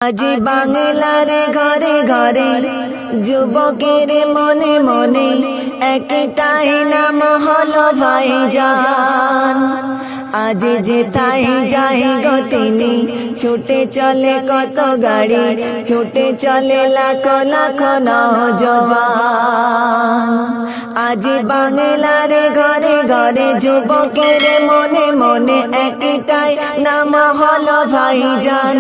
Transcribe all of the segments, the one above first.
আজ বাংলার ঘরে ঘরে যুবকের মনে মনে একটাই নাম হলো ভাইজান। আজ যেথায় যাই গো তিনি ছুটে চলে কত গাড়ি, ছুটে চলে লাখ লাখ নওজওয়ান। আজ বাংলার ঘরে ঘরে যুবকের মনে মনে একটাই নাম হলো ভাইজান।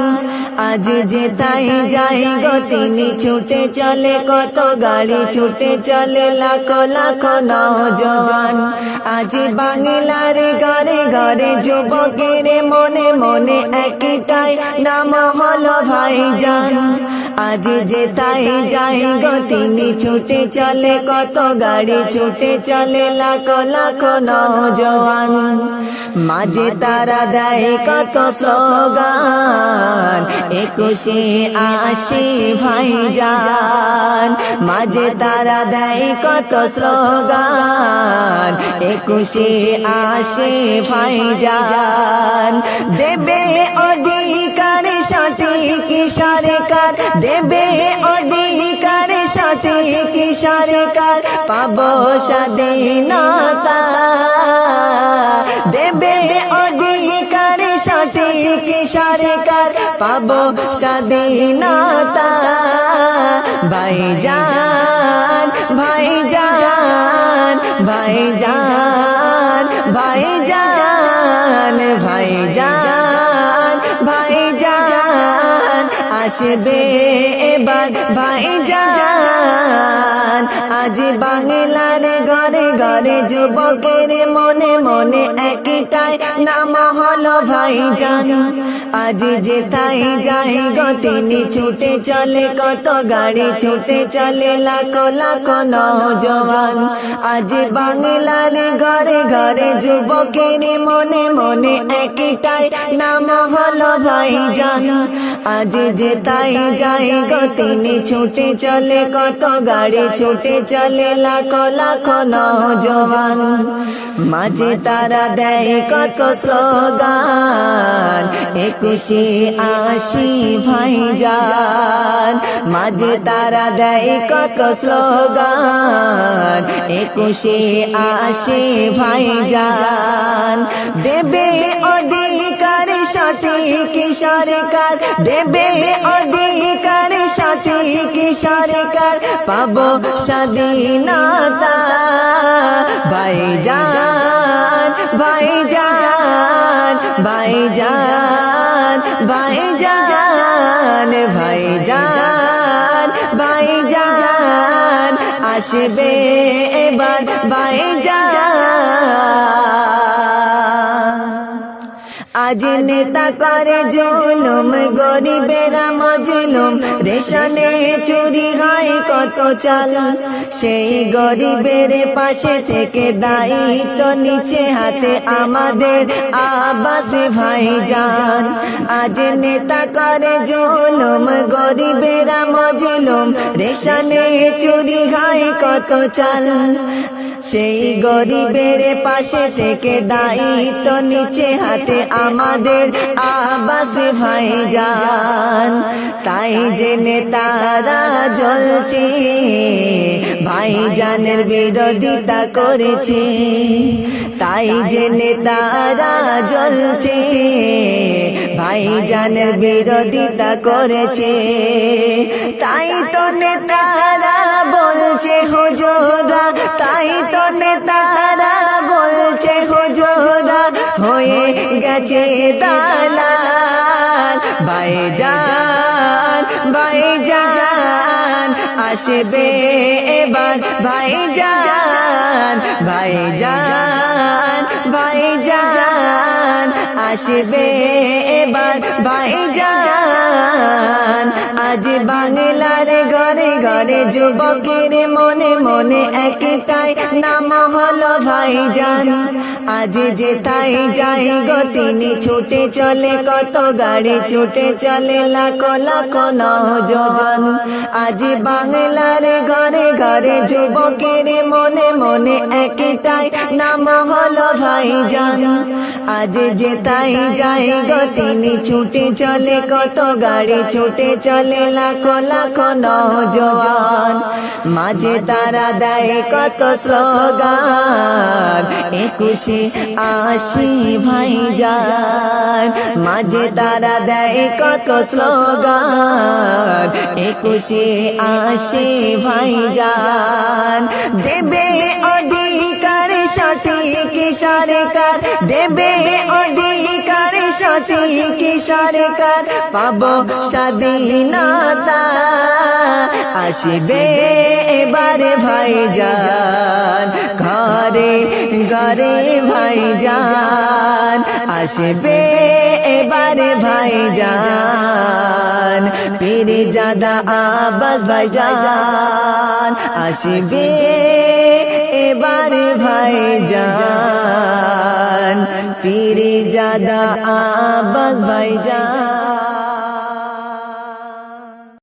আজ যেথায় যাই গো তিনি ছুটে চলে কত গাড়ি, ছুটে চলে লাখ লাখ নওজওয়ান। আজ বাংলার ঘরে ঘরে যুবকের মনে মনে একটাই নাম হলো ভাইজান। আজ যেথায় যাই গো তিনি ছুটে চলে কত গাড়ি, ছুটে চলে লাখ লাখ নওজওয়ান। মাঝে তারা দেয় কত স্লোগান, 21শে আসি ভাইজান। মাঝে তারা দেয় কত স্লোগান, 21শে আসি ভাইজান। দেবে অধিকার সঠিক সরকার, দেবে অধিকার সঠিক সরকার, পাবো স্বাধীনতা। দেবে অধিকার সঠিক সরকার, পাবো স্বাধীনতা। ভাইজান ভাইজান ভাইজান ভাইজান ভাইজান ভাইজান আসবে এবার ভাইজান। আজ বাংলার ঘরে ঘরে যুবকের মনে মনে একটাই নাম হলো ভাইজান। আজ যেথায় যাই গো তিনি ছুটে চলে কত গাড়ি, ছুটে চলে লাখ লাখ নওজওয়ান। আজ বাংলার ঘরে ঘরে যুবকের মনে মনে একটাই নাম হলো ভাইজান। আজ যেথায় যাই গো তিনি ছুটে চলে কত গাড়ি, ছুটে চলে লাখ লাখ নওজওয়ান। মাঝে তারা দেয় কত স্লোগান, 21শে আসি ভাইজান। মাঝে তারা দেয় কত স্লোগান, 21শে আসি ভাইজান। দেবে অধিকার সঠিক সরকার, দেবে অধিকার সঠিক সরকার, পাবো স্বাধীনতা। ভাইজান ভাইজান ভাইজান ভাইজান ভাইজান ভাইজান আসবে এবার ভাইজান। আজ নেতা করে জুলুম, গরিবেরা মজলুম, রেশনে চুরি হয় কত চাল। সেই গরিবের পাশে থেকে দায়িত্ব নিচে হাতে আমাদের আব্বাস ভাইজান। আজ নেতা করে জুলুম, গরিবেরা মজলুম, রেশনে চুরি হয় কত চাল। সেই গরিবের পাশে থেকে দায়িত্ব নিচে হাতে আমাদের আব্বাস ভাইজান। তাই যে নেতারা জ্বলছে ভাইজানের বিরোধিতা করেছে, তাই যে নেতারা জ্বলছে ভাইজানের বিরোধিতা করেছে। তাই তো নেতারা বলছে হুজুরা, তাই তো নেতারা বলছে হুজুরা হয়ে গেছে দালাল। ভাইজান ভাইজান আসবে এবার ভাইজান। ভাইজান ভাইজান আসবে এবার ভাইজান। আজ বাংলার ঘরে ঘরে যুবকের মনে মনে একটাই নাম হলো ভাইজান। আজ যেথায় যাই গো তিনি ছুটে চলে কত গাড়ি ছুটে চলে লাখো লাখো নওজোয়ান আজ বাংলার ঘরে ঘরে যুবকের মনে মনে একটাই নাম হলো ভাইজান আজ যেথায় যাই গো তিনি ছুটে চলে কত গাড়ি ছুটে চলে লাখো লাখো নওজোয়ান মাঝে তারা দেয় কত স্লোগান 21 ভাইজান মাঝে তারা দেয় কত স্লোগান 21 ভাইজান দেবে অধিকার সঠিক সরকার দেবে অধিকার সঠিক সরকার পাবো স্বাধীনতা আসবে এবারে ভাইজান ঘরে ঘরে ভাইজান আসবে এবারে ভাইজান পীরজাদা আব্বাস ভাইজান আসবে এবারে ভাইজান পীরজাদা আব্বাস ভাইজান।